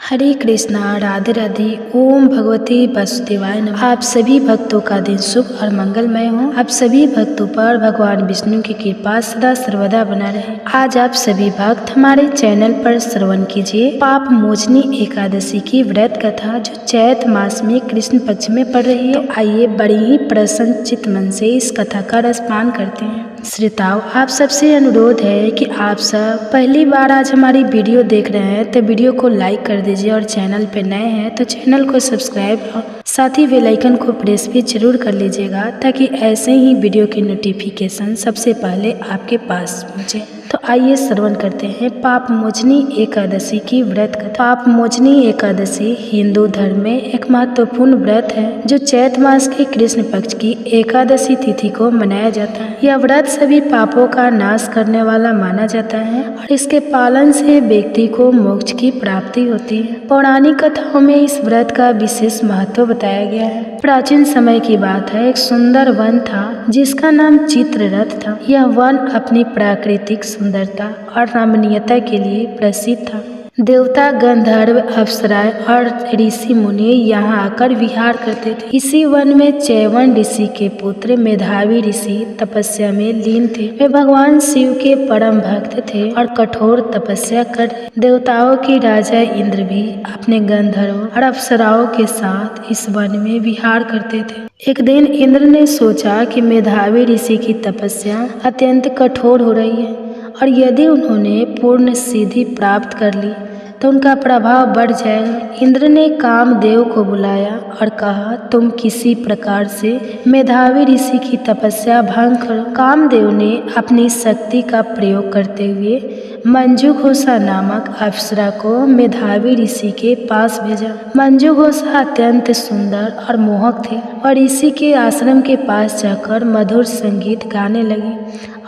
हरे कृष्णा, राधे राधे। ओम भगवते वासुदेवाय नमः। आप सभी भक्तों का दिन शुभ और मंगलमय हो। आप सभी भक्तों पर भगवान विष्णु की कृपा सदा सर्वदा बना रहे। आज आप सभी भक्त हमारे चैनल पर श्रवण कीजिए पाप मोचनी एकादशी की व्रत कथा, जो चैत मास में कृष्ण पक्ष में पड़ रही है। तो आइए बड़ी ही प्रसन्न चित्त मन से इस कथा का रसपान करते हैं। श्रोताओं, आप सबसे अनुरोध है कि आप सब पहली बार आज हमारी वीडियो देख रहे हैं तो वीडियो को लाइक कर दीजिए, और चैनल पे नए हैं तो चैनल को सब्सक्राइब और साथ ही बेल आइकन को प्रेस भी जरूर कर लीजिएगा, ताकि ऐसे ही वीडियो की नोटिफिकेशन सबसे पहले आपके पास पहुंचे। तो आइए श्रवण करते हैं पाप मोचनी एकादशी की व्रत कथा। पाप मोचनी एकादशी हिंदू धर्म में एक महत्वपूर्ण व्रत है, जो चैत मास के कृष्ण पक्ष की एकादशी तिथि को मनाया जाता है। यह व्रत सभी पापों का नाश करने वाला माना जाता है, और इसके पालन से व्यक्ति को मोक्ष की प्राप्ति होती है। पौराणिक कथाओं में इस व्रत का विशेष महत्व बताया गया है। प्राचीन समय की बात है, एक सुंदर वन था जिसका नाम चित्ररथ था। यह वन अपनी प्राकृतिक सुंदरता और रमणीयता के लिए प्रसिद्ध था। देवता, गंधर्व, अप्सराएं और ऋषि मुनि यहाँ आकर विहार करते थे। इसी वन में चैवन ऋषि के पुत्र मेधावी ऋषि तपस्या में लीन थे। वे भगवान शिव के परम भक्त थे और कठोर तपस्या कर देवताओं के राजा इंद्र भी अपने गंधर्व और अप्सराओं के साथ इस वन में विहार करते थे। एक दिन इंद्र ने सोचा कि मेधावी ऋषि की तपस्या अत्यंत कठोर हो रही है, और यदि उन्होंने पूर्ण सिद्धि प्राप्त कर ली तो उनका प्रभाव बढ़ जाएगा। इंद्र ने कामदेव को बुलाया और कहा, तुम किसी प्रकार से मेधावी ऋषि की तपस्या भंग करो। कामदेव ने अपनी शक्ति का प्रयोग करते हुए मंजूघोषा नामक अप्सरा को मेधावी ऋषि के पास भेजा। मंजूघोषा अत्यंत सुंदर और मोहक थी, और ऋषि के आश्रम के पास जाकर मधुर संगीत गाने लगी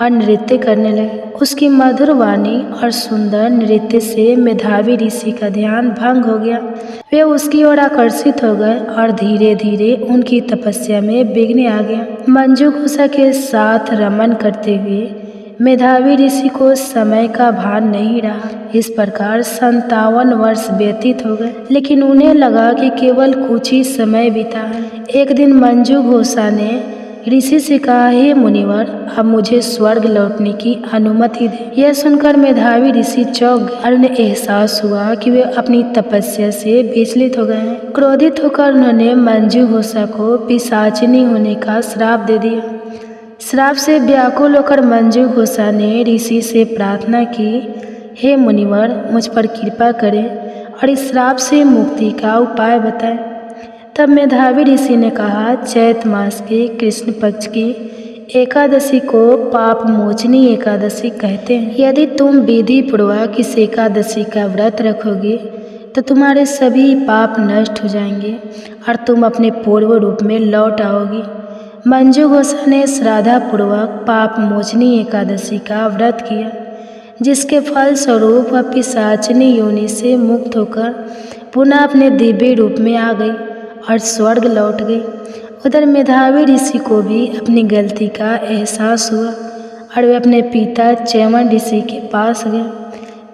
और नृत्य करने लगी। उसकी मधुर वाणी और सुंदर नृत्य से मेधावी ऋषि का ध्यान भंग हो गया। वे उसकी ओर आकर्षित हो गए और धीरे धीरे उनकी तपस्या में विघ्न आ गया। मंजूघोषा के साथ रमन करते हुए मेधावी ऋषि को समय का भान नहीं रहा। इस प्रकार 57 वर्ष व्यतीत हो गए, लेकिन उन्हें लगा कि केवल कुछ ही समय बीता है। एक दिन मंजूघोषा ने ऋषि से कहा, हे मुनिवर, अब मुझे स्वर्ग लौटने की अनुमति दे। यह सुनकर मेधावी ऋषि चौंक गए और उन्हें एहसास हुआ कि वे अपनी तपस्या से विचलित हो गए हैं। क्रोधित होकर उन्होंने मंजूघोषा को पिशाचिनी होने का श्राप दे दिया। श्राप से व्याकुल होकर मंजूघोषा ने ऋषि से प्रार्थना की, हे मुनिवर, मुझ पर कृपा करें और इस श्राप से मुक्ति का उपाय बताएं। तब मेधावी ऋषि ने कहा, चैत मास के कृष्ण पक्ष की एकादशी को पाप मोचनी एकादशी कहते हैं। यदि तुम विधि पूर्वक इस एकादशी का व्रत रखोगे तो तुम्हारे सभी पाप नष्ट हो जाएंगे और तुम अपने पूर्व रूप में लौट आओगी। मंजूघोषा ने श्रद्धा पूर्वक पाप मोचनी एकादशी का व्रत किया, जिसके फल स्वरूप वह पिशाचिनी योनि से मुक्त होकर पुनः अपने दिव्य रूप में आ गई और स्वर्ग लौट गई। उधर मेधावी ऋषि को भी अपनी गलती का एहसास हुआ और वे अपने पिता चैवन ऋषि के पास गए।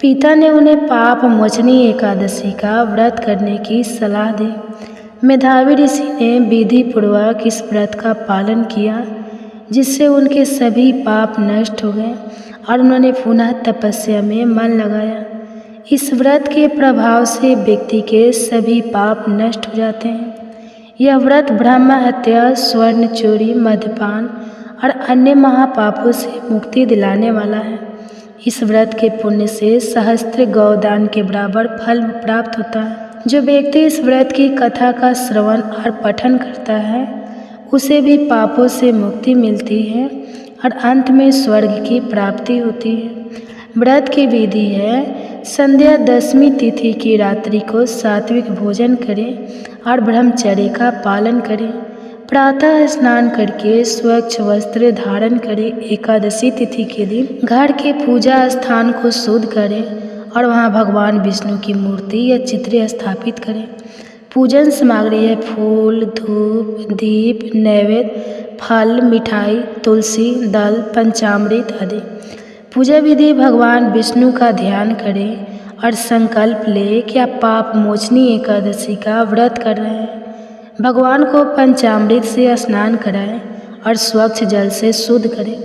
पिता ने उन्हें पाप मोचनी एकादशी का व्रत करने की सलाह दी। मेधावी ऋषि ने विधि पूर्वक इस व्रत का पालन किया, जिससे उनके सभी पाप नष्ट हो गए और उन्होंने पुनः तपस्या में मन लगाया। इस व्रत के प्रभाव से व्यक्ति के सभी पाप नष्ट हो जाते हैं। यह व्रत ब्रह्म हत्या, स्वर्ण चोरी, मद्यपान और अन्य महापापों से मुक्ति दिलाने वाला है। इस व्रत के पुण्य से सहस्त्र गौदान के बराबर फल प्राप्त होता है। जो व्यक्ति इस व्रत की कथा का श्रवण और पठन करता है, उसे भी पापों से मुक्ति मिलती है और अंत में स्वर्ग की प्राप्ति होती है। व्रत की विधि है, संध्या दशमी तिथि की रात्रि को सात्विक भोजन करें और ब्रह्मचर्य का पालन करें। प्रातः स्नान करके स्वच्छ वस्त्र धारण करें। एकादशी तिथि के दिन घर के पूजा स्थान को शुद्ध करें और वहां भगवान विष्णु की मूर्ति या चित्र स्थापित करें। पूजन सामग्री है फूल, धूप, दीप, नैवेद्य, फल, मिठाई, तुलसी दल, पंचामृत आदि। पूजा विधि, भगवान विष्णु का ध्यान करें और संकल्प ले कि आप पाप मोचनी एकादशी का व्रत कर रहे हैं। भगवान को पंचामृत से स्नान कराएं और स्वच्छ जल से शुद्ध करें।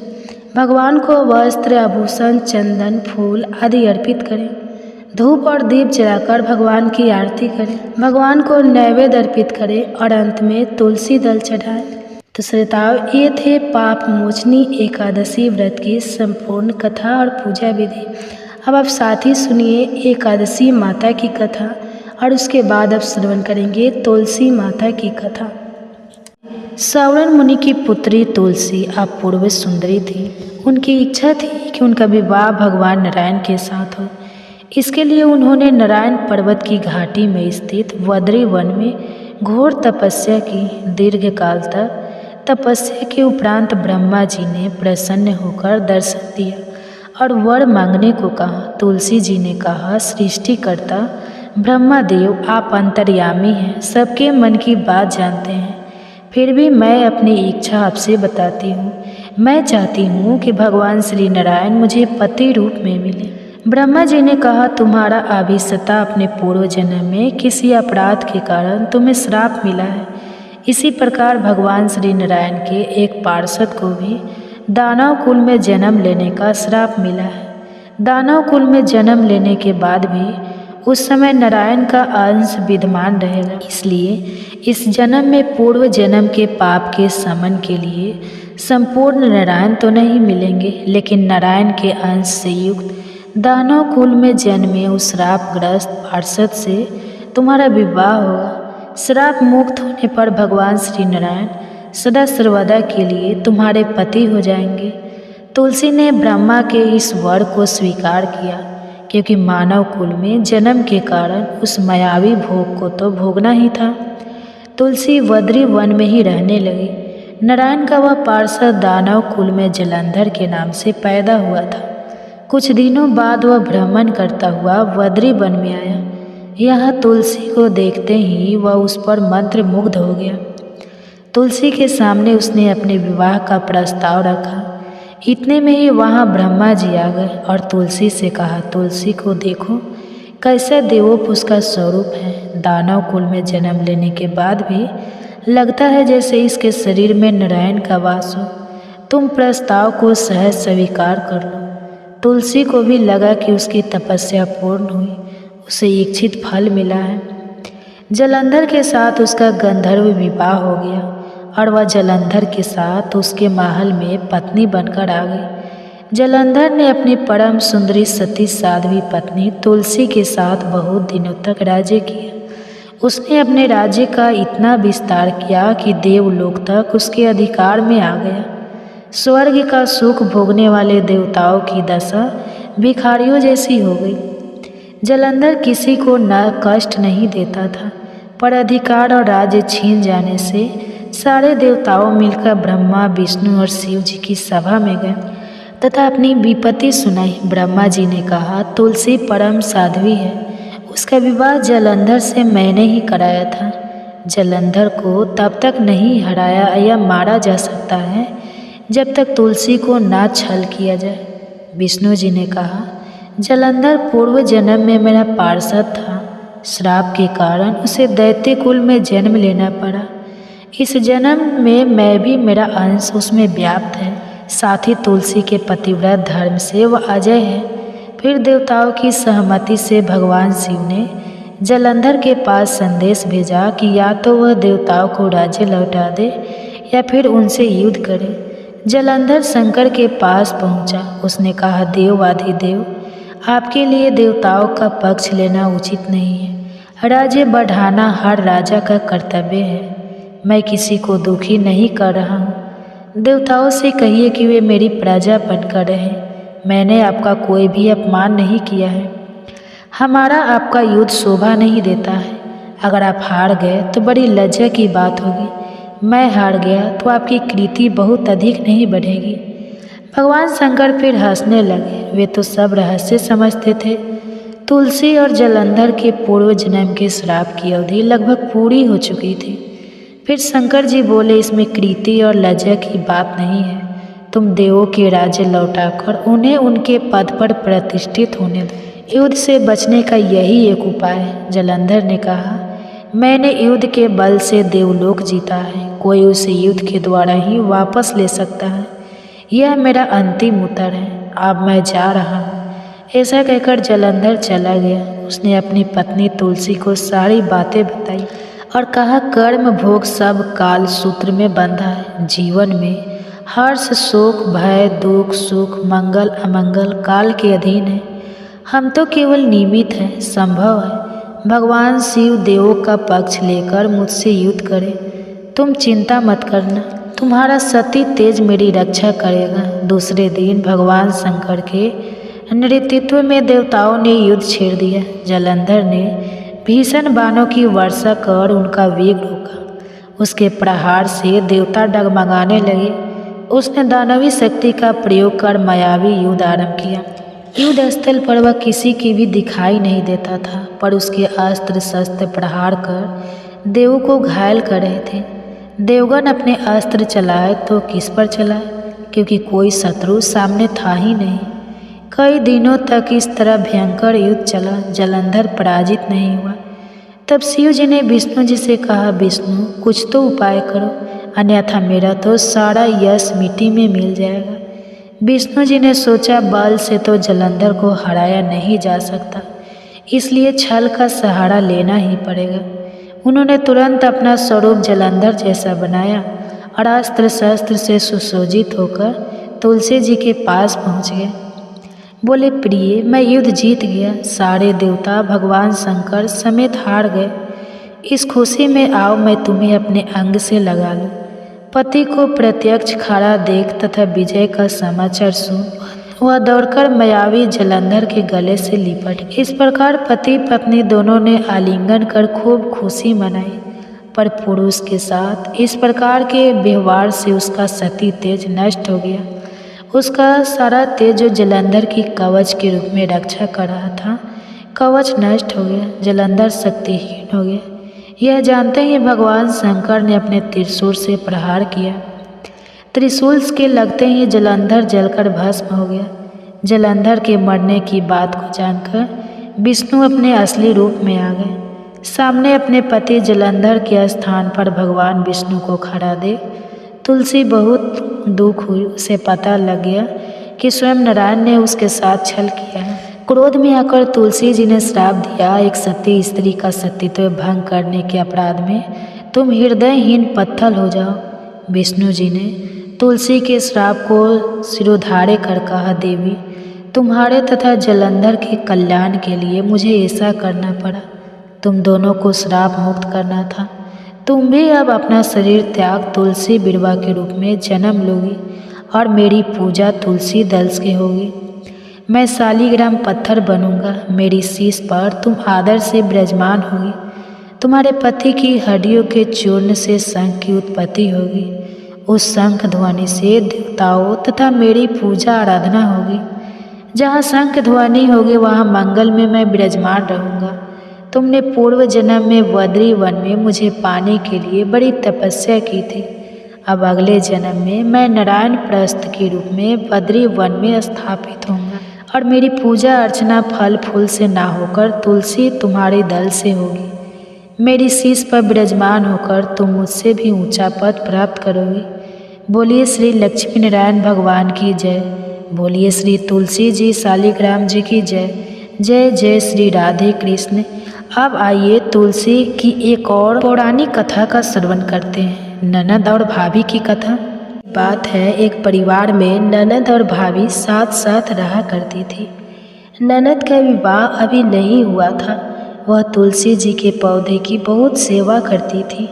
भगवान को वस्त्र, आभूषण, चंदन, फूल आदि अर्पित करें। धूप और दीप जलाकर भगवान की आरती करें। भगवान को नैवेद्य अर्पित करें और अंत में तुलसी दल चढ़ाएं। तो श्रोताओ, ये थे पाप मोचनी एकादशी व्रत की संपूर्ण कथा और पूजा विधि। अब आप साथ ही सुनिए एकादशी माता की कथा और उसके बाद अब श्रवण करेंगे तुलसी माता की कथा। सौवन मुनि की पुत्री तुलसी अपूर्व सुंदरी थी। उनकी इच्छा थी कि उनका विवाह भगवान नारायण के साथ हो। इसके लिए उन्होंने नारायण पर्वत की घाटी में स्थित वद्री वन में घोर तपस्या की। दीर्घ काल तक तपस्या के उपरांत ब्रह्मा जी ने प्रसन्न होकर दर्शन दिया और वर मांगने को कहा। तुलसी जी ने कहा, सृष्टिकर्ता ब्रह्मा देव, आप अंतर्यामी हैं, सबके मन की बात जानते हैं। फिर भी मैं अपनी इच्छा आपसे बताती हूँ। मैं चाहती हूँ कि भगवान श्री नारायण मुझे पति रूप में मिले। ब्रह्मा जी ने कहा, तुम्हारा अभिसत्ता अपने पूर्व जन्म में किसी अपराध के कारण तुम्हें श्राप मिला है। इसी प्रकार भगवान श्री नारायण के एक पार्षद को भी दानव कुल में जन्म लेने का श्राप मिला है। दानव कुल में जन्म लेने के बाद भी उस समय नारायण का अंश विद्यमान रहेगा। इसलिए इस जन्म में पूर्व जन्म के पाप के शमन के लिए संपूर्ण नारायण तो नहीं मिलेंगे, लेकिन नारायण के अंश से युक्त दानव कुल में जन्मे उस श्रापग्रस्त पार्षद से तुम्हारा विवाह होगा। श्राप मुक्त होने पर भगवान श्री नारायण सदा सर्वदा के लिए तुम्हारे पति हो जाएंगे। तुलसी ने ब्रह्मा के इस वर को स्वीकार किया, क्योंकि मानव कुल में जन्म के कारण उस मायावी भोग को तो भोगना ही था। तुलसी वद्री वन में ही रहने लगी। नारायण का वह पार्षद दानव कुल में जलंधर के नाम से पैदा हुआ था। कुछ दिनों बाद वह भ्रमण करता हुआ वद्री वन में आया। यह तुलसी को देखते ही वह उस पर मंत्र मुग्ध हो गया। तुलसी के सामने उसने अपने विवाह का प्रस्ताव रखा। इतने में ही वहाँ ब्रह्मा जी आ गए और तुलसी से कहा, तुलसी को देखो कैसा देवोप उसका स्वरूप है। दानव कुल में जन्म लेने के बाद भी लगता है जैसे इसके शरीर में नारायण का वास हो। तुम प्रस्ताव को सहज स्वीकार कर लो। तुलसी को भी लगा कि उसकी तपस्या पूर्ण हुई, उसे इच्छित फल मिला है। जलंधर के साथ उसका गंधर्व विवाह हो गया और वह जलंधर के साथ उसके महल में पत्नी बनकर आ गई। जलंधर ने अपनी परम सुंदरी सती साध्वी पत्नी तुलसी के साथ बहुत दिनों तक राज्य किया। उसने अपने राज्य का इतना विस्तार किया कि देवलोक तक उसके अधिकार में आ गया। स्वर्ग का सुख भोगने वाले देवताओं की दशा भिखारियों जैसी हो गई। जलंधर किसी को न कष्ट नहीं देता था, पर अधिकार और राज्य छीन जाने से सारे देवताओं मिलकर ब्रह्मा, विष्णु और शिव जी की सभा में गए तथा अपनी विपत्ति सुनाई। ब्रह्मा जी ने कहा, तुलसी परम साध्वी है, उसका विवाह जलंधर से मैंने ही कराया था। जलंधर को तब तक नहीं हराया या मारा जा सकता है जब तक तुलसी को ना छल किया जाए। विष्णु जी ने कहा, जलंधर पूर्व जन्म में मेरा पार्षद था। श्राप के कारण उसे दैत्य कुल में जन्म लेना पड़ा। इस जन्म में मैं भी, मेरा अंश उसमें व्याप्त है। साथ ही तुलसी के पतिव्रत धर्म से वह अजय है। फिर देवताओं की सहमति से भगवान शिव ने जलंधर के पास संदेश भेजा कि या तो वह देवताओं को राज्य लौटा दे या फिर उनसे युद्ध करे। जलंधर शंकर के पास पहुंचा। उसने कहा, देवाधिदेव, आपके लिए देवताओं का पक्ष लेना उचित नहीं है। राज्य बढ़ाना हर राजा का कर्तव्य है। मैं किसी को दुखी नहीं कर रहा हूँ। देवताओं से कहिए कि वे मेरी प्रजा बनकर रहें। मैंने आपका कोई भी अपमान नहीं किया है। हमारा आपका युद्ध शोभा नहीं देता है। अगर आप हार गए तो बड़ी लज्जा की बात होगी। मैं हार गया तो आपकी कीर्ति बहुत अधिक नहीं बढ़ेगी। भगवान शंकर फिर हंसने लगे। वे तो सब रहस्य समझते थे। तुलसी और जलंधर के पूर्व जन्म के श्राप की अवधि लगभग पूरी हो चुकी थी। फिर शंकर जी बोले, इसमें कीर्ति और लज्जा की बात नहीं है। तुम देवों के राज्य लौटाकर उन्हें उनके पद पर प्रतिष्ठित होने दो। युद्ध से बचने का यही एक उपाय है। जलंधर ने कहा, मैंने युद्ध के बल से देवलोक जीता है, कोई उसे युद्ध के द्वारा ही वापस ले सकता है। यह मेरा अंतिम उत्तर है, अब मैं जा रहा हूँ। ऐसा कहकर जलंधर चला गया। उसने अपनी पत्नी तुलसी को सारी बातें बताई और कहा, कर्म भोग सब काल सूत्र में बंधा है। जीवन में हर्ष शोक भय दुख सुख मंगल अमंगल काल के अधीन है। हम तो केवल निमित्त हैं। संभव है भगवान शिव देवों का पक्ष लेकर मुझसे युद्ध करें। तुम चिंता मत करना, तुम्हारा सती तेज मेरी रक्षा करेगा। दूसरे दिन भगवान शंकर के नेतृत्व में देवताओं ने युद्ध छेड़ दिया। जलंधर ने भीषण बाणों की वर्षा कर उनका वेग रोका। उसके प्रहार से देवता डगमगाने लगे। उसने दानवी शक्ति का प्रयोग कर मायावी युद्ध आरंभ किया। युद्ध स्थल पर वह किसी की भी दिखाई नहीं देता था, पर उसके अस्त्र शस्त्र प्रहार कर देवों को घायल कर रहे थे। देवगण अपने अस्त्र चलाए तो किस पर चलाए, क्योंकि कोई शत्रु सामने था ही नहीं। कई दिनों तक इस तरह भयंकर युद्ध चला। जलंधर पराजित नहीं हुआ। तब शिव जी ने विष्णु जी से कहा, विष्णु कुछ तो उपाय करो, अन्यथा मेरा तो सारा यश मिट्टी में मिल जाएगा। विष्णु जी ने सोचा, बल से तो जलंधर को हराया नहीं जा सकता, इसलिए छल का सहारा लेना ही पड़ेगा। उन्होंने तुरंत अपना स्वरूप जलंधर जैसा बनाया और अस्त्र शस्त्र से सुसज्जित होकर तुलसी जी के पास पहुँच गए। बोले, प्रिय मैं युद्ध जीत गया। सारे देवता भगवान शंकर समेत हार गए। इस खुशी में आओ मैं तुम्हें अपने अंग से लगा लूं। पति को प्रत्यक्ष खड़ा देख तथा विजय का समाचार सुन वह दौड़कर मायावी जलंधर के गले से लिपट। इस प्रकार पति पत्नी दोनों ने आलिंगन कर खूब खुशी मनाई। पर पुरुष के साथ इस प्रकार के व्यवहार से उसका सती तेज नष्ट हो गया। उसका सारा तेज जो जलंधर की कवच के रूप में रक्षा कर रहा था, कवच नष्ट हो गया। जलंधर शक्तिहीन हो गया। यह जानते ही भगवान शंकर ने अपने त्रिशूल से प्रहार किया। त्रिशूल के लगते ही जलंधर जलकर भस्म हो गया। जलंधर के मरने की बात को जानकर विष्णु अपने असली रूप में आ गए। सामने अपने पति जलंधर के स्थान पर भगवान विष्णु को खड़ा देख तुलसी बहुत दुख हुई। उसे पता लग गया कि स्वयं नारायण ने उसके साथ छल किया है। क्रोध में आकर तुलसी जी ने श्राप दिया, एक सती स्त्री का सतीत्व भंग करने के अपराध में तुम हृदयहीन पत्थर हो जाओ। विष्णु जी ने तुलसी के श्राप को सिरोधार्य कर कहा, देवी तुम्हारे तथा जलंधर के कल्याण के लिए मुझे ऐसा करना पड़ा। तुम दोनों को श्राप मुक्त करना था। तुम भी अब अपना शरीर त्याग तुलसी बिरवा के रूप में जन्म लोगी और मेरी पूजा तुलसी दल के होगी। मैं शालिग्राम पत्थर बनूंगा। मेरी शीश पर तुम आदर से विराजमान होगी। तुम्हारे पति की हड्डियों के चूर्ण से शंख की उत्पत्ति होगी। उस शंख ध्वनि से देवताओं तथा मेरी पूजा आराधना होगी। जहाँ शंख ध्वनि होगी वहाँ मंगल में मैं विराजमान रहूँगा। तुमने पूर्व जन्म में बद्री वन में मुझे पाने के लिए बड़ी तपस्या की थी। अब अगले जन्म में मैं नारायण प्रस्थ के रूप में बद्री वन में स्थापित होऊंगा और मेरी पूजा अर्चना फल फूल से ना होकर तुलसी तुम्हारे दल से होगी। मेरी शीश पर विराजमान होकर तुम मुझसे भी ऊंचा पद प्राप्त करोगी। बोलिए श्री लक्ष्मी नारायण भगवान की जय। बोलिए श्री तुलसी जी शालिग्राम जी की जय। जय जय श्री राधे कृष्ण। अब आइए तुलसी की एक और पौराणिक कथा का श्रवण करते हैं, ननद और भाभी की कथा। बात है, एक परिवार में ननद और भाभी साथ साथ रहा करती थी। ननद का विवाह अभी नहीं हुआ था। वह तुलसी जी के पौधे की बहुत सेवा करती थी।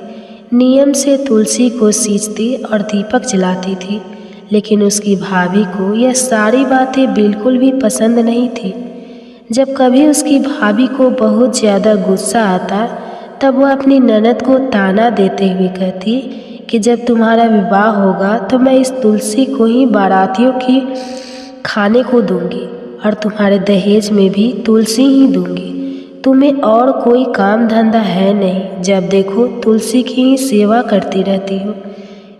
नियम से तुलसी को सींचती और दीपक जलाती थी, लेकिन उसकी भाभी को यह सारी बातें बिल्कुल भी पसंद नहीं थी। जब कभी उसकी भाभी को बहुत ज़्यादा गुस्सा आता तब वह अपनी ननद को ताना देते हुए कहती कि जब तुम्हारा विवाह होगा तो मैं इस तुलसी को ही बारातियों की खाने को दूंगी और तुम्हारे दहेज में भी तुलसी ही दूंगी। तुम्हें और कोई काम धंधा है नहीं, जब देखो तुलसी की ही सेवा करती रहती हो।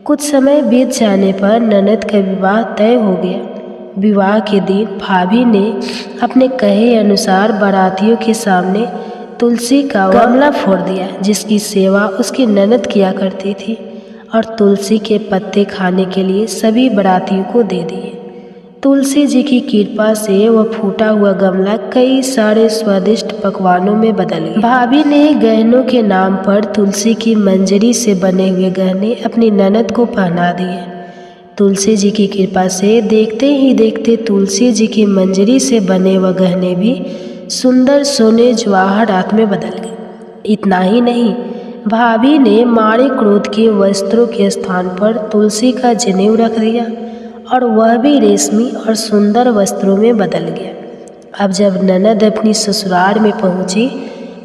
कुछ समय बीत जाने पर ननद का विवाह तय हो गया। विवाह के दिन भाभी ने अपने कहे अनुसार बारातियों के सामने तुलसी का गमला फोड़ दिया, जिसकी सेवा उसकी ननद किया करती थी, और तुलसी के पत्ते खाने के लिए सभी बारातियों को दे दिए। तुलसी जी की कृपा से वह फूटा हुआ गमला कई सारे स्वादिष्ट पकवानों में बदल गया। भाभी ने गहनों के नाम पर तुलसी की मंजरी से बने हुए गहने अपनी ननद को पहना दिए। तुलसी जी की कृपा से देखते ही देखते तुलसी जी की मंजरी से बने वह गहने भी सुंदर सोने जवाहरात में बदल गए। इतना ही नहीं, भाभी ने मारे क्रोध के वस्त्रों के स्थान पर तुलसी का जनेऊ रख दिया, और वह भी रेशमी और सुंदर वस्त्रों में बदल गया। अब जब ननद अपनी ससुराल में पहुंची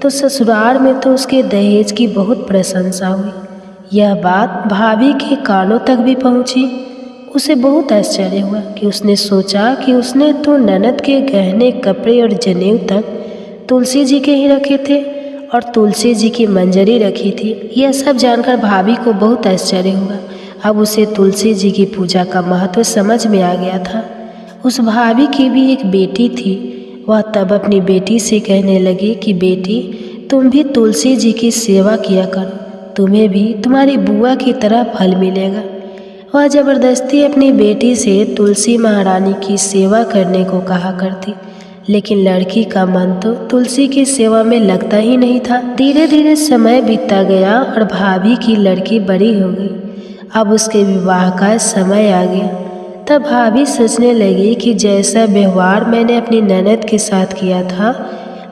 तो ससुराल में तो उसके दहेज की बहुत प्रशंसा हुई। यह बात भाभी के कानों तक भी पहुंची। उसे बहुत आश्चर्य हुआ कि उसने सोचा कि उसने तो ननद के गहने, कपड़े और जनेऊ तक तुलसी जी के ही रखे थे और तुलसी जी की मंजरी रखी थी। यह सब जानकर भाभी को बहुत आश्चर्य हुआ। अब उसे तुलसी जी की पूजा का महत्व समझ में आ गया था। उस भाभी की भी एक बेटी थी। वह तब अपनी बेटी से कहने लगी कि बेटी, तुम भी तुलसी जी की सेवा किया करो, तुम्हें भी तुम्हारी बुआ की तरह फल मिलेगा। वह जबरदस्ती अपनी बेटी से तुलसी महारानी की सेवा करने को कहा करती, लेकिन लड़की का मन तो तुलसी की सेवा में लगता ही नहीं था। धीरे धीरे समय बीतता गया और भाभी की लड़की बड़ी हो गई। अब उसके विवाह का समय आ गया। तब भाभी सोचने लगी कि जैसा व्यवहार मैंने अपनी ननद के साथ किया था,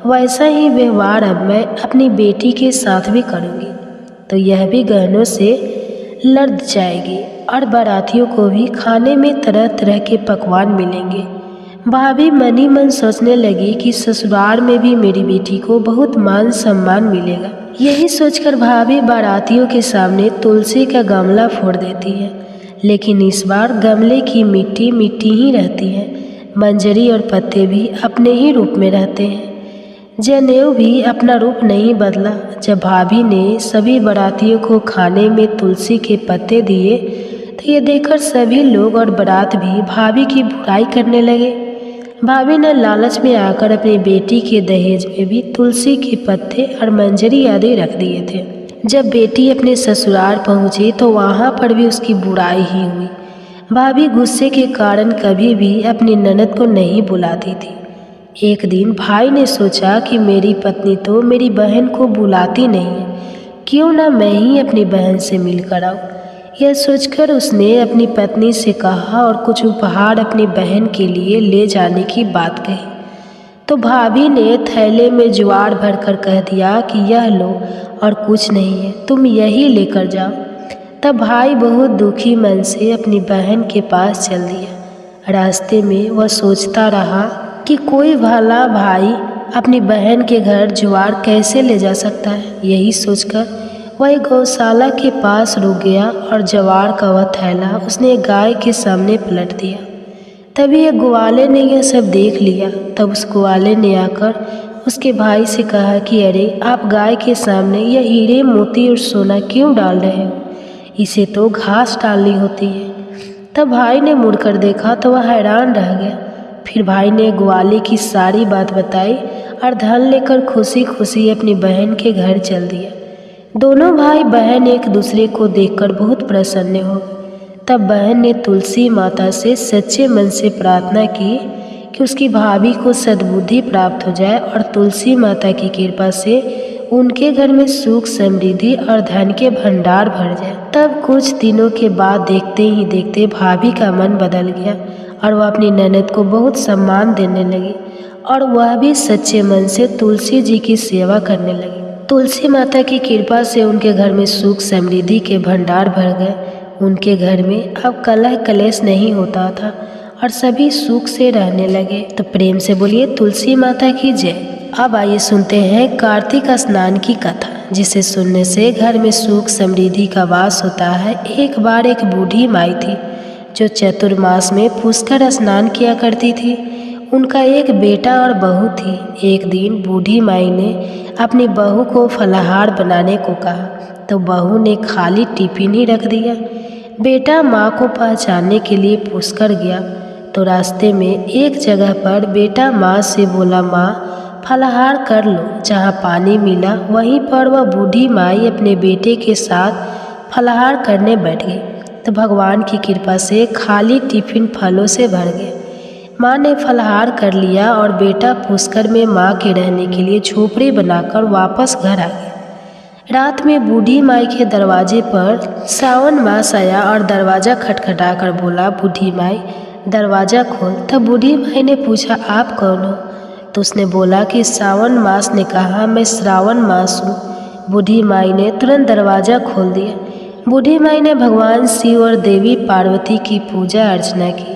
वैसा ही व्यवहार अब मैं अपनी बेटी के साथ भी करूँगी, तो यह भी गहनों से लद जाएगी और बारातियों को भी खाने में तरह तरह के पकवान मिलेंगे। भाभी मन ही मन सोचने लगी कि ससुराल में भी मेरी बेटी को बहुत मान सम्मान मिलेगा। यही सोचकर भाभी बारातियों के सामने तुलसी का गमला फोड़ देती है, लेकिन इस बार गमले की मिट्टी मिट्टी ही रहती है। मंजरी और पत्ते भी अपने ही रूप में रहते हैं। जनेऊ भी अपना रूप नहीं बदला। जब भाभी ने सभी बारातियों को खाने में तुलसी के पत्ते दिए तो ये देखकर सभी लोग और बारात भी भाभी की बुराई करने लगे। भाभी ने लालच में आकर अपनी बेटी के दहेज में भी तुलसी के पत्ते और मंजरी आदि रख दिए थे। जब बेटी अपने ससुराल पहुंची तो वहां पर भी उसकी बुराई ही हुई। भाभी गुस्से के कारण कभी भी अपनी ननद को नहीं बुलाती थी। एक दिन भाई ने सोचा कि मेरी पत्नी तो मेरी बहन को बुलाती नहीं है, क्यों ना मैं ही अपनी बहन से मिलकर आऊँ। यह सोचकर उसने अपनी पत्नी से कहा और कुछ उपहार अपनी बहन के लिए ले जाने की बात कही। तो भाभी ने थैले में ज्वार भरकर कह दिया कि यह लो और कुछ नहीं है, तुम यही लेकर जाओ। तब भाई बहुत दुखी मन से अपनी बहन के पास चल दिया। रास्ते में वह सोचता रहा कि कोई भला भाई अपनी बहन के घर ज्वार कैसे ले जा सकता है। यही सोचकर वह गौशाला के पास रुक गया और ज्वार का वह थैला उसने गाय के सामने पलट दिया। तभी एक ग्वाले ने यह सब देख लिया। तब उस ग्वाले ने आकर उसके भाई से कहा कि अरे, आप गाय के सामने यह हीरे मोती और सोना क्यों डाल रहे हो, इसे तो घास डालनी होती है। तब भाई ने मुड़कर देखा तो वह हैरान रह गया। फिर भाई ने ग्वाले की सारी बात बताई और धन लेकर खुशी खुशी अपनी बहन के घर चल दिया। दोनों भाई बहन एक दूसरे को देखकर बहुत प्रसन्न हो। तब बहन ने तुलसी माता से सच्चे मन से प्रार्थना की कि उसकी भाभी को सद्बुद्धि प्राप्त हो जाए और तुलसी माता की कृपा से उनके घर में सुख, समृद्धि और धन के भंडार भर जाए। तब कुछ दिनों के बाद देखते ही देखते भाभी का मन बदल गया और वह अपनी ननद को बहुत सम्मान देने लगी और वह भी सच्चे मन से तुलसी जी की सेवा करने लगी। तुलसी माता की कृपा से उनके घर में सुख, समृद्धि के भंडार भर गए। उनके घर में अब कलह कलेश नहीं होता था और सभी सुख से रहने लगे। तो प्रेम से बोलिए तुलसी माता की जय। अब आइए सुनते हैं कार्तिक स्नान की कथा, जिसे सुनने से घर में सुख समृद्धि का वास होता है। एक बार एक बूढ़ी माई थी जो चतुर्मास में पुष्कर स्नान किया करती थी। उनका एक बेटा और बहू थी। एक दिन बूढ़ी माई ने अपनी बहू को फलाहार बनाने को कहा तो बहू ने खाली टिफिन ही रख दिया। बेटा माँ को पहचानने के लिए पुष्कर गया तो रास्ते में एक जगह पर बेटा माँ से बोला, माँ फलाहार कर लो। जहाँ पानी मिला वहीं पर वह बूढ़ी माई अपने बेटे के साथ फलाहार करने बैठ गई। तो भगवान की कृपा से खाली टिफिन फलों से भर गया। माँ ने फलाहार कर लिया और बेटा पुष्कर में माँ के रहने के लिए झोपड़ी बनाकर वापस घर आ गया। रात में बूढ़ी माई के दरवाजे पर श्रावण मास आया और दरवाज़ा खटखटा कर बोला, बूढ़ी माई दरवाज़ा खोल। तब बूढ़ी माई ने पूछा, आप कौन हो? तो उसने बोला कि श्रावण मास ने कहा मैं श्रावण मास हूँ। बूढ़ी माई ने तुरंत दरवाज़ा खोल दिया। बूढ़ी माई ने भगवान शिव और देवी पार्वती की पूजा अर्चना की,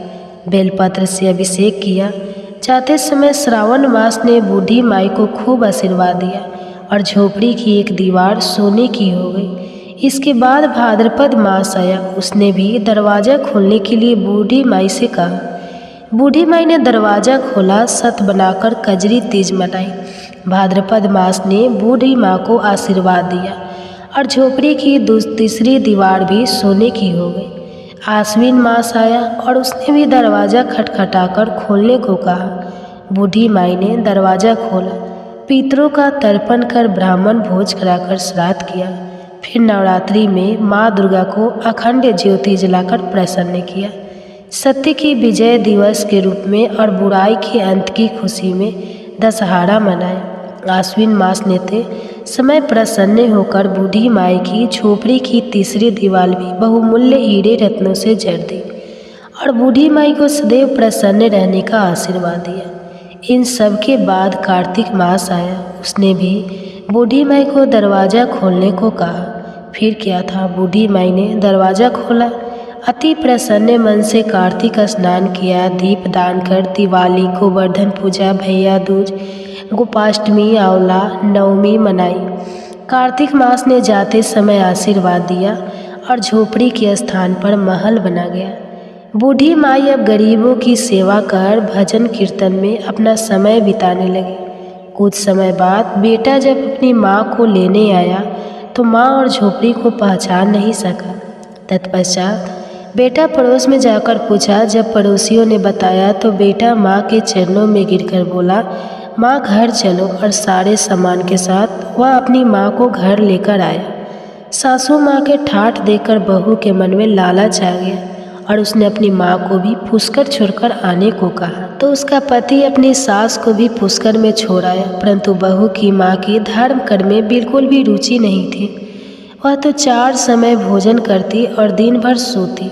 बेलपत्र से अभिषेक किया। जाते समय श्रावण मास ने बूढ़ी माई को खूब आशीर्वाद दिया और झोपड़ी की एक दीवार सोने की हो गई। इसके बाद भाद्रपद मास आया। उसने भी दरवाज़ा खोलने के लिए बूढ़ी माई से कहा। बूढ़ी माई ने दरवाज़ा खोला, सत बनाकर कजरी तीज मनाई। भाद्रपद मास ने बूढ़ी माँ को आशीर्वाद दिया और झोपड़ी की तीसरी दीवार भी सोने की हो गई। आश्विन मास आया और उसने भी दरवाज़ा खटखटाकर खोलने को कहा। बूढ़ी माई ने दरवाज़ा खोला, पितरों का तर्पण कर ब्राह्मण भोज कराकर श्राद्ध किया। फिर नवरात्रि में माँ दुर्गा को अखंड ज्योति जलाकर प्रसन्न किया। सत्य की विजय दिवस के रूप में और बुराई के अंत की खुशी में दशहरा मनाया। आश्विन मास नेते समय प्रसन्न होकर बूढ़ी माई की झोपड़ी की तीसरी दीवार भी बहुमूल्य हीरे रत्नों से जड़ दी और बूढ़ी माई को सदैव प्रसन्न रहने का आशीर्वाद दिया। इन सब के बाद कार्तिक मास आया। उसने भी बूढ़ी माई को दरवाज़ा खोलने को कहा। फिर क्या था, बूढ़ी माई ने दरवाज़ा खोला। अति प्रसन्न मन से कार्तिक स्नान किया, दीप दान कर दिवाली, गोवर्धन पूजा, भैया दूज, गोपाष्टमी, आंवला नवमी मनाई। कार्तिक मास ने जाते समय आशीर्वाद दिया और झोपड़ी के स्थान पर महल बना गया। बूढ़ी माई अब गरीबों की सेवा कर भजन कीर्तन में अपना समय बिताने लगी। कुछ समय बाद बेटा जब अपनी माँ को लेने आया तो माँ और झोपड़ी को पहचान नहीं सका। तत्पश्चात बेटा पड़ोस में जाकर पूछा। जब पड़ोसियों ने बताया तो बेटा माँ के चरणों में गिरकर बोला, माँ घर चलो, और सारे सामान के साथ वह अपनी माँ को घर लेकर आया। सासू माँ के ठाठ देखकर बहू के मन में लालच आ गया और उसने अपनी माँ को भी पुष्कर छोड़कर आने को कहा। तो उसका पति अपनी सास को भी पुष्कर में छोड़ आया, परंतु बहू की माँ की धर्म कर्म में बिल्कुल भी रुचि नहीं थी। वह तो 4 समय भोजन करती और दिन भर सोती।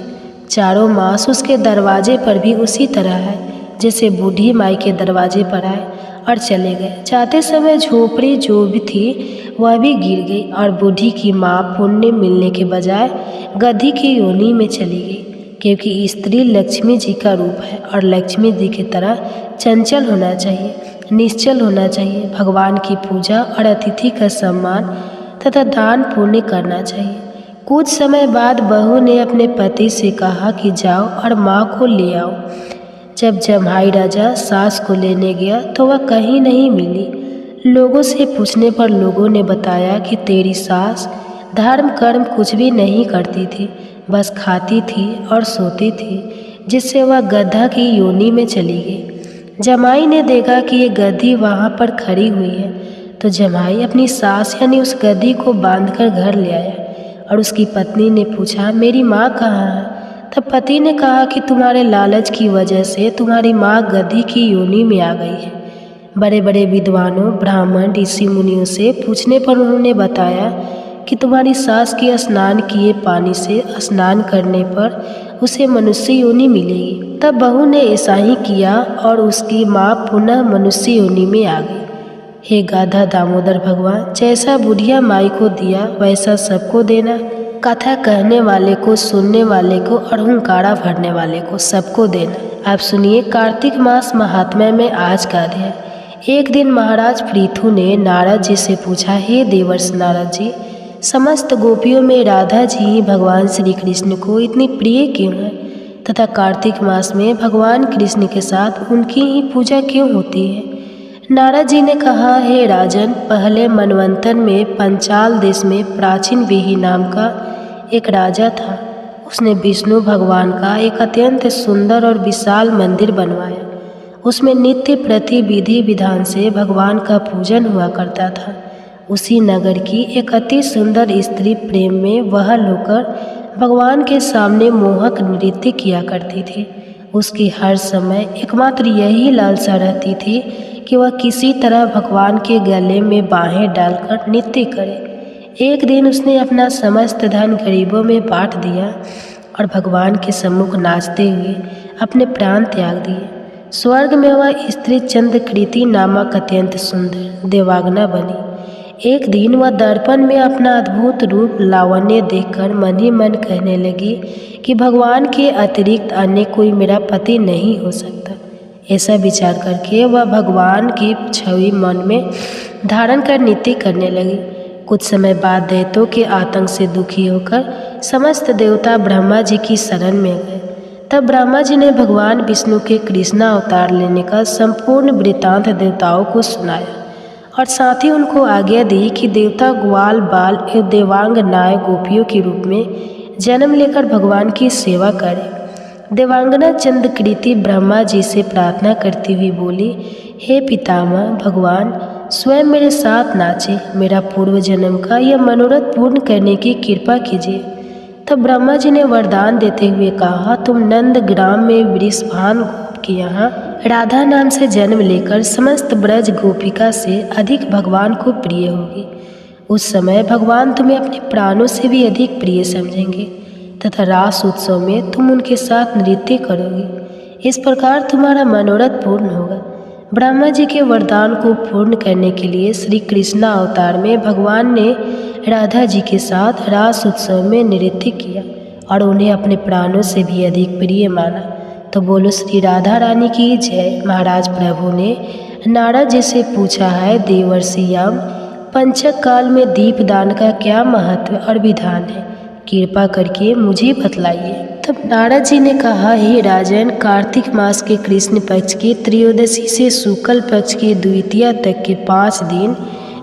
चारों मास उसके दरवाजे पर भी उसी तरह है जैसे बूढ़ी माई के दरवाजे पर आए और चले गए। जाते समय झोपड़ी जो भी थी वह भी गिर गई और बूढ़ी की माँ पुण्य मिलने के बजाय गधी की योनि में चली गई, क्योंकि स्त्री लक्ष्मी जी का रूप है और लक्ष्मी जी की तरह चंचल होना चाहिए, निश्चल होना चाहिए। भगवान की पूजा और अतिथि का सम्मान तथा दान पुण्य करना चाहिए। कुछ समय बाद बहू ने अपने पति से कहा कि जाओ और माँ को ले आओ। जब जम्हाई राजा सास को लेने गया तो वह कहीं नहीं मिली। लोगों से पूछने पर लोगों ने बताया कि तेरी सास धर्म कर्म कुछ भी नहीं करती थी, बस खाती थी और सोती थी, जिससे वह गधा की योनि में चली गई। जमाई ने देखा कि ये गधी वहाँ पर खड़ी हुई है, तो जमाई अपनी सास यानी उस गधी को बांधकर घर ले आया और उसकी पत्नी ने पूछा, मेरी माँ कहाँ है? तब पति ने कहा कि तुम्हारे लालच की वजह से तुम्हारी माँ गधी की योनि में आ गई है। बड़े बड़े विद्वानों, ब्राह्मण, ऋषि मुनियों से पूछने पर उन्होंने बताया कि तुम्हारी सास की स्नान किए पानी से स्नान करने पर उसे मनुष्य योनि मिलेगी। तब बहू ने ऐसा ही किया और उसकी माँ पुनः मनुष्य योनि में आ गई। हे गाधा दामोदर भगवान, जैसा बुढ़िया माई को दिया वैसा सबको देना। कथा कहने वाले को, सुनने वाले को और हुंकारा भरने वाले को सबको देना। आप सुनिए कार्तिक मास महात्म्य में आज का अध्याय। एक दिन महाराज पृथु ने नारद जी से पूछा, हे देवर्ष नारद जी, समस्त गोपियों में राधा जी ही भगवान श्री कृष्ण को इतनी प्रिय क्यों है तथा कार्तिक मास में भगवान कृष्ण के साथ उनकी ही पूजा क्यों होती है? नारद जी ने कहा, हे राजन, पहले मनवंतर में पंचाल देश में प्राचीन वेही नाम का एक राजा था। उसने विष्णु भगवान का एक अत्यंत सुंदर और विशाल मंदिर बनवाया। उसमें नित्य प्रति विधि विधान से भगवान का पूजन हुआ करता था। उसी नगर की एक अति सुंदर स्त्री प्रेम में वहल होकर भगवान के सामने मोहक नृत्य किया करती थी। उसकी हर समय एकमात्र यही लालसा रहती थी कि वह किसी तरह भगवान के गले में बाहें डालकर नृत्य करे। एक दिन उसने अपना समस्त धन गरीबों में बांट दिया और भगवान के सम्मुख नाचते हुए अपने प्राण त्याग दिए। स्वर्ग में वह स्त्री चंद्रकृति नामक अत्यंत सुंदर देवांगना बनी। एक दिन वह दर्पण में अपना अद्भुत रूप लावण्य देखकर मन ही मन कहने लगी कि भगवान के अतिरिक्त अन्य कोई मेरा पति नहीं हो सकता। ऐसा विचार करके वह भगवान की छवि मन में धारण कर नृत्य करने लगी। कुछ समय बाद दैत्यों के आतंक से दुखी होकर समस्त देवता ब्रह्मा जी की शरण में गए। तब ब्रह्मा जी ने भगवान विष्णु के कृष्णा अवतार लेने का संपूर्ण वृत्तांत देवताओं को सुनाया और साथ ही उनको आज्ञा दी कि देवता ग्वाल बाल एवं देवांगनाएं गोपियों के रूप में जन्म लेकर भगवान की सेवा करें। देवांगना चंद्रकृति ब्रह्मा जी से प्रार्थना करती हुई बोली, हे पितामह भगवान, स्वयं मेरे साथ नाचे, मेरा पूर्व जन्म का यह मनोरथ पूर्ण करने की कृपा कीजिए। तब ब्रह्मा जी ने वरदान देते हुए कहा, तुम नंदग्राम में वृषभान के यहाँ राधा नाम से जन्म लेकर समस्त ब्रज गोपिका से अधिक भगवान को प्रिय होगी। उस समय भगवान तुम्हें अपने प्राणों से भी अधिक प्रिय समझेंगे तथा रास उत्सव में तुम उनके साथ नृत्य करोगी। इस प्रकार तुम्हारा मनोरथ पूर्ण होगा। ब्रह्मा जी के वरदान को पूर्ण करने के लिए श्री कृष्णा अवतार में भगवान ने राधा जी के साथ रास उत्सव में नृत्य किया और उन्हें अपने प्राणों से भी अधिक प्रिय माना। तो बोलो श्री राधा रानी की जय। महाराज प्रभु ने नारद जी से पूछा है, देवर्षियाम, पंचक काल में दीपदान का क्या महत्व और विधान है, कृपा करके मुझे बतलाइए। तब नारद जी ने कहा, हे राजन, कार्तिक मास के कृष्ण पक्ष की त्रयोदशी से शुक्ल पक्ष की द्वितीया तक के 5 दिन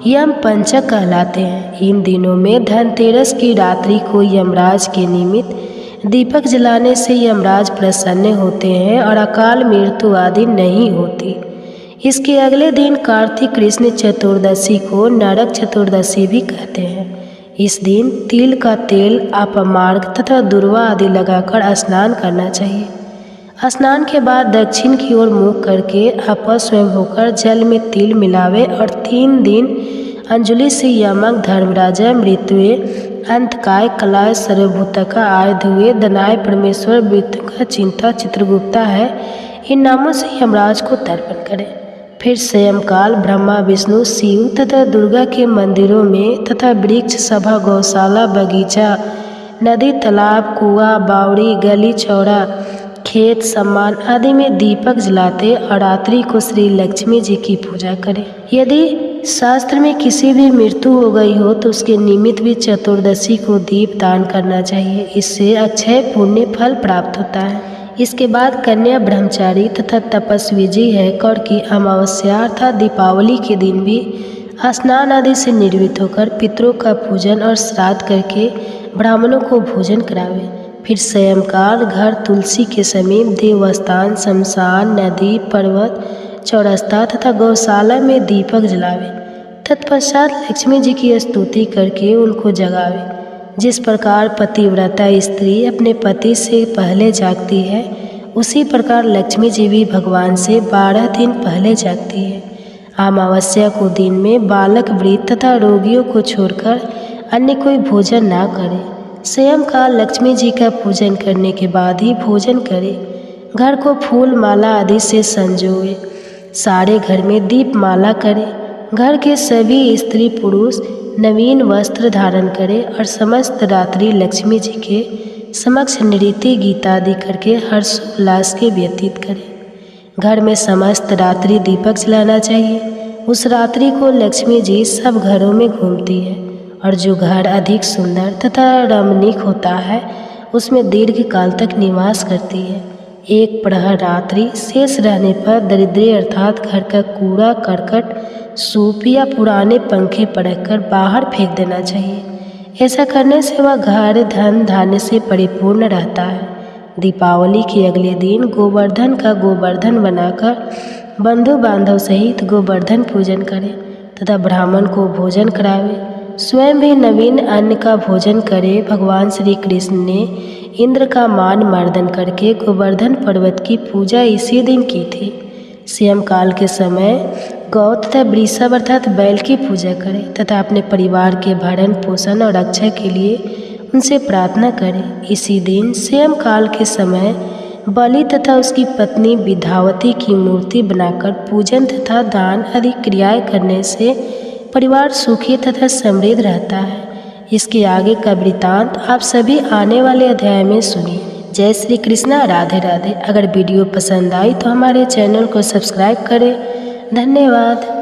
यम पंचक कहलाते हैं। इन दिनों में धनतेरस की रात्रि को यमराज के निमित्त दीपक जलाने से यमराज प्रसन्न होते हैं और अकाल मृत्यु आदि नहीं होती। इसके अगले दिन कार्तिक कृष्ण चतुर्दशी को नरक चतुर्दशी भी कहते हैं। इस दिन तिल का तेल, अपमार्ग तथा दुर्वा आदि लगाकर स्नान करना चाहिए। स्नान के बाद दक्षिण की ओर मुख करके अपस्वयं होकर जल में तिल मिलावे और 3 दिन अंजलि से यमक, धर्मराजा, मृत्युए, अंतकाय, कलाय, सर्वभूतका, आयुधुए, दनाय, परमेश्वर, मृत्युका, चिंता, चित्रगुप्ता है, इन नामों से यमराज को तर्पण करें। फिर स्वयंकाल ब्रह्मा, विष्णु, शिव तथा दुर्गा के मंदिरों में तथा वृक्ष, सभा, गौशाला, बगीचा, नदी, तालाब, कुआं, बावड़ी, गली, चौड़ा, खेत, सम्मान आदि में दीपक जलाते और रात्रि को श्री लक्ष्मी जी की पूजा करें। यदि शास्त्र में किसी भी मृत्यु हो गई हो तो उसके निमित्त भी चतुर्दशी को दीप दान करना चाहिए। इससे अक्षय पुण्य फल प्राप्त होता है। इसके बाद कन्या, ब्रह्मचारी तथा तपस्वी जी है कौर की अमावस्या अर्थात दीपावली के दिन भी स्नान आदि से निर्वृत्त होकर पितरों का पूजन और श्राद्ध करके ब्राह्मणों को भोजन करावे। फिर स्वयंकाल घर, तुलसी के समीप, देवस्थान, शमशान, नदी, पर्वत, चौरस्ता तथा गौशाला में दीपक जलावे। तत्पश्चात लक्ष्मी जी की स्तुति करके उनको जगावे। जिस प्रकार पतिव्रता स्त्री अपने पति से पहले जागती है, उसी प्रकार लक्ष्मी जी भी भगवान से 12 दिन पहले जागती है। अमावस्या को दिन में बालक, वृद्ध तथा रोगियों को छोड़कर अन्य कोई भोजन ना करे। स्वयंकाल लक्ष्मी जी का पूजन करने के बाद ही भोजन करे। घर को फूल माला आदि से संजोए। सारे घर में दीप माला करे। घर के सभी स्त्री पुरुष नवीन वस्त्र धारण करे और समस्त रात्रि लक्ष्मी जी के समक्ष नृत्य, गीत आदि करके हर्षोल्लास के व्यतीत करे। घर में समस्त रात्रि दीपक जलाना चाहिए। उस रात्रि को लक्ष्मी जी सब घरों में घूमती है और जो घर अधिक सुंदर तथा रमणीक होता है उसमें दीर्घ काल तक निवास करती है। एक प्रहर रात्रि शेष रहने पर दरिद्री अर्थात घर का कूड़ा करकट, सूप या पुराने पंखे पड़क कर बाहर फेंक देना चाहिए। ऐसा करने से वह घर धन धान्य से परिपूर्ण रहता है। दीपावली के अगले दिन गोवर्धन का गोवर्धन बनाकर बंधु बांधव सहित गोवर्धन पूजन करें तथा ब्राह्मण को भोजन करावे। स्वयं भी नवीन अन्न का भोजन करे। भगवान श्री कृष्ण ने इंद्र का मान मर्दन करके गोवर्धन पर्वत की पूजा इसी दिन की थी। स्वयं काल के समय गौ तथा वृषभ अर्थात बैल की पूजा करें तथा अपने परिवार के भरण पोषण और रक्षा के लिए उनसे प्रार्थना करें। इसी दिन स्वयं काल के समय बलि तथा उसकी पत्नी विद्यावती की मूर्ति बनाकर पूजन तथा दान आदि क्रियाएं करने से परिवार सुखी तथा समृद्ध रहता है। इसके आगे का वृत्तांत आप सभी आने वाले अध्याय में सुनिए। जय श्री कृष्णा, राधे राधे। अगर वीडियो पसंद आई तो हमारे चैनल को सब्सक्राइब करें। धन्यवाद।